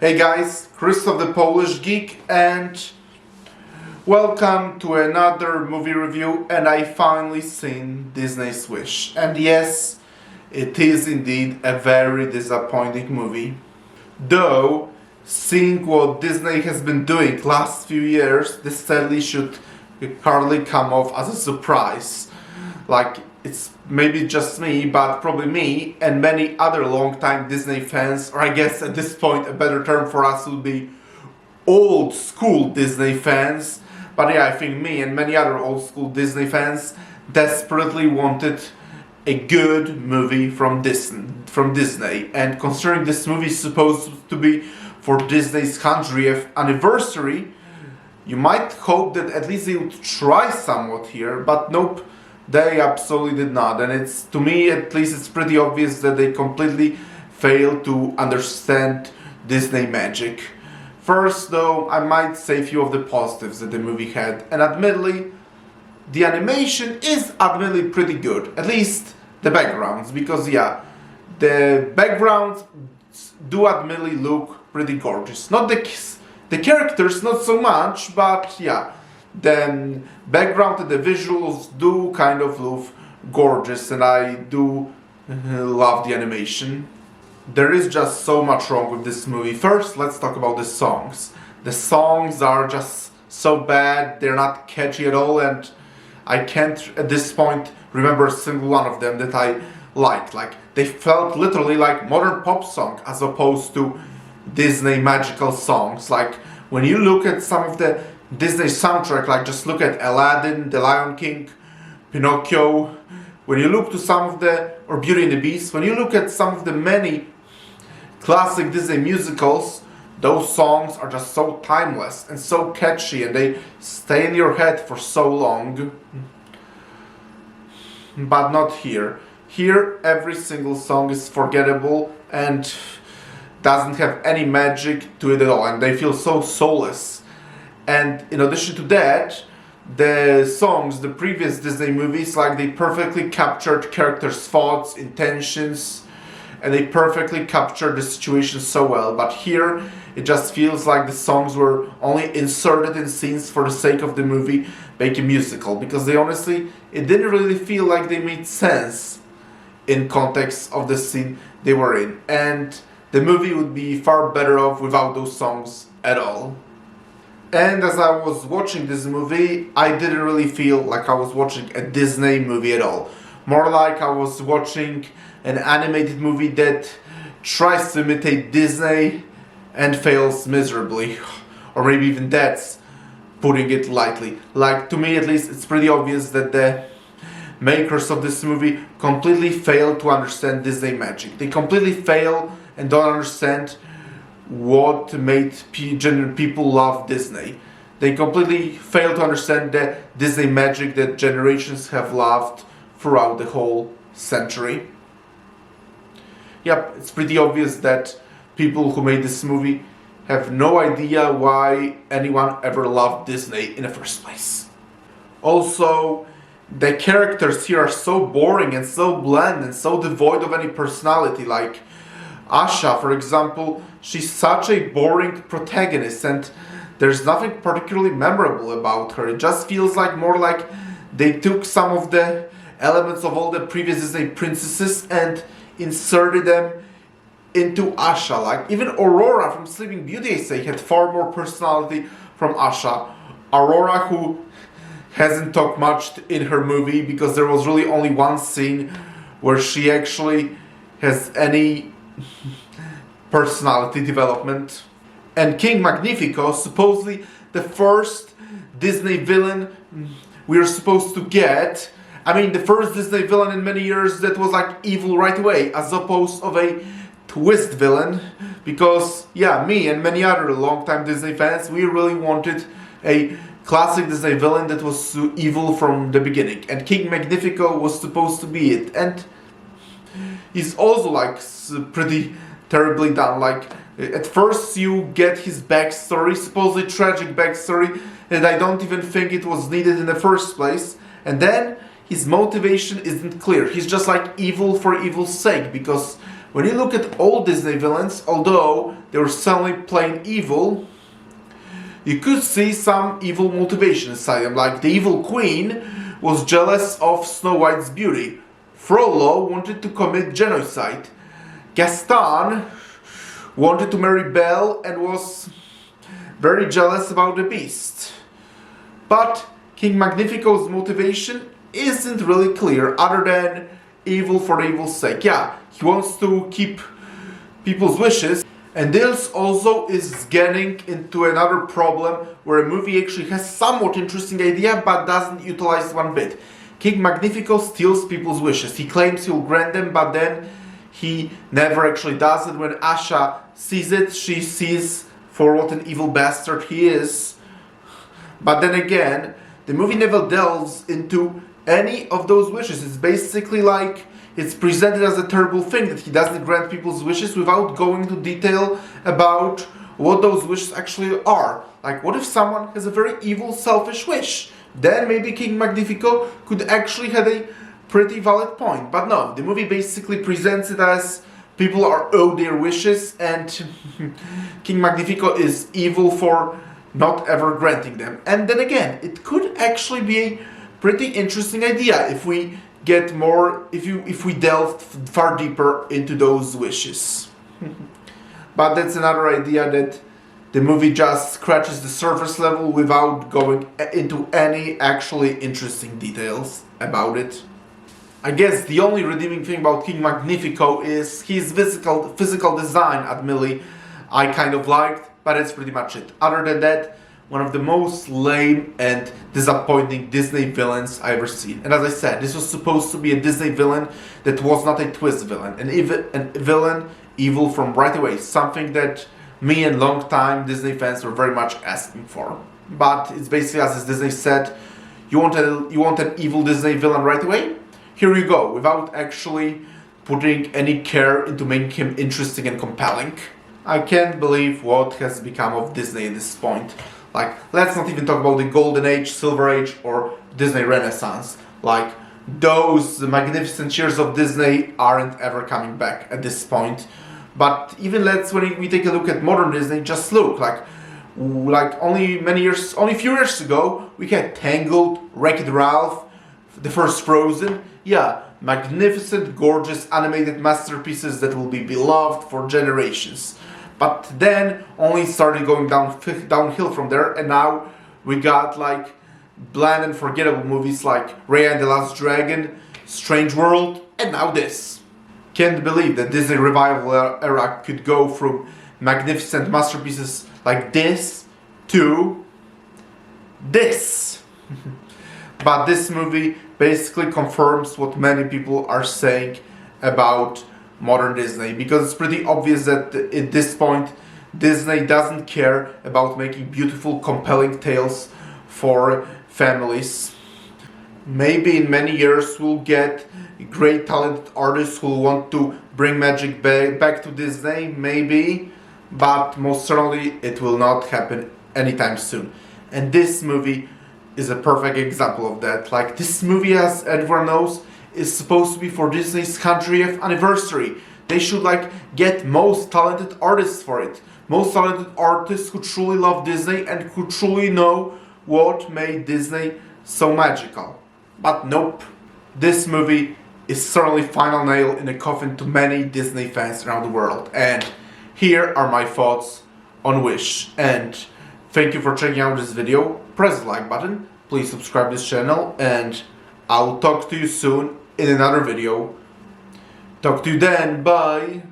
Hey guys, Christoph the Polish Geek, and welcome to another movie review. And I finally seen Disney's Wish, and yes, it is indeed a very disappointing movie. Though, seeing what Disney has been doing last few years, this sadly should hardly come off as a surprise. Like, it's maybe just me, but probably me and many other long-time Disney fans, or I guess at this point a better term for us would be old school Disney fans. But yeah, I think me and many other old school Disney fans desperately wanted a good movie from Disney. And considering this movie is supposed to be for Disney's 100th anniversary, you might hope that at least they would try somewhat here, but nope. They absolutely did not, and it's, to me at least, it's pretty obvious that they completely failed to understand Disney magic. First though, I might say a few of the positives that the movie had, and admittedly, the animation is admittedly pretty good, at least the backgrounds, because yeah, the backgrounds do admittedly look pretty gorgeous. Not the characters, not so much, but yeah. Then background and the visuals do kind of look gorgeous, and I do love the animation. There is just so much wrong with this movie. First, let's talk about the songs. The songs are just so bad, they're not catchy at all, and I can't at this point remember a single one of them that I liked. Like, they felt literally like modern pop song as opposed to Disney magical songs. Like, when you look at some of the Disney soundtrack, like just look at Aladdin, The Lion King, Pinocchio, when you look to some of the, or Beauty and the Beast, when you look at some of the many classic Disney musicals, those songs are just so timeless and so catchy, and they stay in your head for so long. But not here. Here, every single song is forgettable and doesn't have any magic to it at all, and they feel so soulless. And in addition to that, the songs, the previous Disney movies, like, they perfectly captured characters' thoughts, intentions, and they perfectly captured the situation so well. But here, it just feels like the songs were only inserted in scenes for the sake of the movie, make a musical, because they honestly, it didn't really feel like they made sense in context of the scene they were in. And the movie would be far better off without those songs at all. And as I was watching this movie, I didn't really feel like I was watching a Disney movie at all. More like I was watching an animated movie that tries to imitate Disney and fails miserably. Or maybe even that's putting it lightly. Like, to me at least, it's pretty obvious that the makers of this movie completely failed to understand Disney magic. They completely fail and don't understand what made people love Disney. They completely fail to understand the Disney magic that generations have loved throughout the whole century. Yep, it's pretty obvious that people who made this movie have no idea why anyone ever loved Disney in the first place. Also, the characters here are so boring and so bland and so devoid of any personality. Like Asha, for example, she's such a boring protagonist, and there's nothing particularly memorable about her. It just feels like more like they took some of the elements of all the previous Disney princesses and inserted them into Asha. Like, even Aurora from Sleeping Beauty, I say, had far more personality from Asha. Aurora, who hasn't talked much in her movie because there was really only one scene where she actually has any personality development. And King Magnifico, supposedly the first Disney villain we are supposed to get. I mean, the first Disney villain in many years that was like evil right away, as opposed of a twist villain. Because yeah, me and many other longtime Disney fans, we really wanted a classic Disney villain that was evil from the beginning, and King Magnifico was supposed to be it. And he's also like pretty terribly done. Like, at first you get his backstory, supposedly tragic backstory, and I don't even think it was needed in the first place. And then his motivation isn't clear. He's just like evil for evil's sake, because when you look at all Disney villains, although they were suddenly plain evil, you could see some evil motivation inside them. Like the evil queen was jealous of Snow White's beauty. Frollo wanted to commit genocide. Gaston wanted to marry Belle and was very jealous about the Beast. But King Magnifico's motivation isn't really clear, other than evil for the evil's sake. Yeah, he wants to keep people's wishes. And this also is getting into another problem where a movie actually has somewhat interesting idea but doesn't utilize one bit. King Magnifico steals people's wishes. He claims he'll grant them, but then he never actually does it. When Asha sees it, she sees for what an evil bastard he is. But then again, the movie never delves into any of those wishes. It's basically like it's presented as a terrible thing that he doesn't grant people's wishes without going into detail about what those wishes actually are. Like, what if someone has a very evil, selfish wish? Then maybe King Magnifico could actually have a pretty valid point. But no, the movie basically presents it as people are owed their wishes and King Magnifico is evil for not ever granting them. And then again, it could actually be a pretty interesting idea if we get more, if we delve far deeper into those wishes. But that's another idea that the movie just scratches the surface level without going into any actually interesting details about it. I guess the only redeeming thing about King Magnifico is his physical design, admittedly, I kind of liked, but that's pretty much it. Other than that, one of the most lame and disappointing Disney villains I ever seen. And as I said, this was supposed to be a Disney villain that was not a twist villain. An villain evil from right away. Something that me and long-time Disney fans were very much asking for. But it's basically as Disney said, you want an evil Disney villain right away? Here you go, without actually putting any care into making him interesting and compelling. I can't believe what has become of Disney at this point. Like, let's not even talk about the Golden Age, Silver Age, or Disney Renaissance. Like, those magnificent years of Disney aren't ever coming back at this point. But even when we take a look at modern Disney, just look, like only a few years ago, we had Tangled, Wreck-It Ralph, the first Frozen. Yeah, magnificent, gorgeous, animated masterpieces that will be beloved for generations. But then only started going downhill from there, and now we got like bland and forgettable movies like Raya and the Last Dragon, Strange World, and now this. Can't believe that Disney revival era could go from magnificent masterpieces like this to this. But this movie basically confirms what many people are saying about modern Disney, because it's pretty obvious that at this point Disney doesn't care about making beautiful, compelling tales for families. Maybe in many years we'll get great talented artists who want to bring magic back to Disney, maybe, but most certainly it will not happen anytime soon. And this movie is a perfect example of that. Like, this movie, as everyone knows, is supposed to be for Disney's 100th anniversary. They should get most talented artists for it. Most talented artists who truly love Disney and who truly know what made Disney so magical. But nope. This movie is certainly final nail in the coffin to many Disney fans around the world. And here are my thoughts on Wish. And thank you for checking out this video. Press the like button. Please subscribe to this channel. And I'll talk to you soon in another video. Talk to you then. Bye.